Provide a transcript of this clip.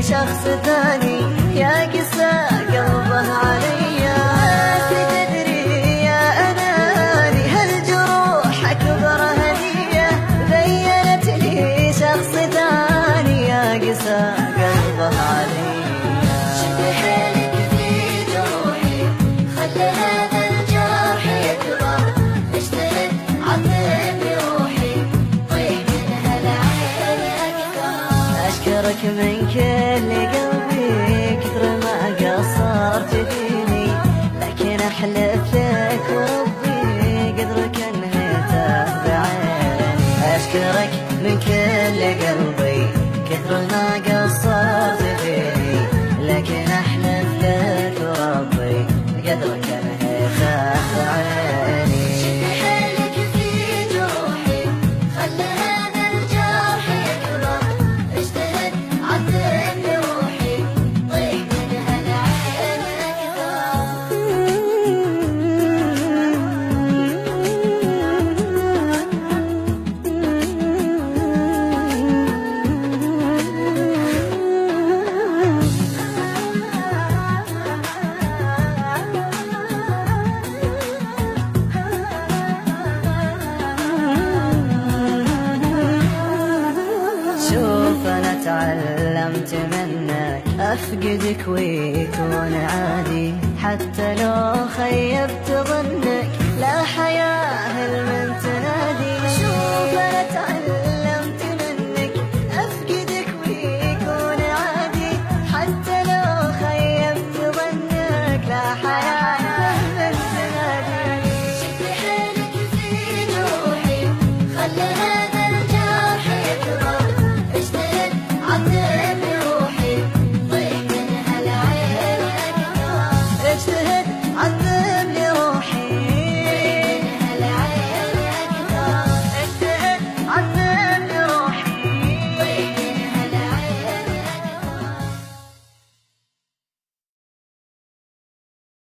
شخص ثاني يقسى قلبه عليا. تدري يا أناني هالجروح أكبر هدية بينت لي شخص ثاني يقسى قلبه عليا. شد حيلك في جروحي خلي هذا الجرح يكبر، اجتهد عذب روحي طيح من هالعين أكثر. أشكرك من كل قلبي كثر ما قصرت فيني، لكن أحلف لك وربي قدرك انهيته بعيني. أشكرك من كل قلبي كثر ما قصرت فيني، لكن أحلف لك وربي قدرك انهيته بعيني. شوف أنا تعلمت منك أفقدك ويكون عادي، حتى لو خيبت ظنك لا حياة المنتهى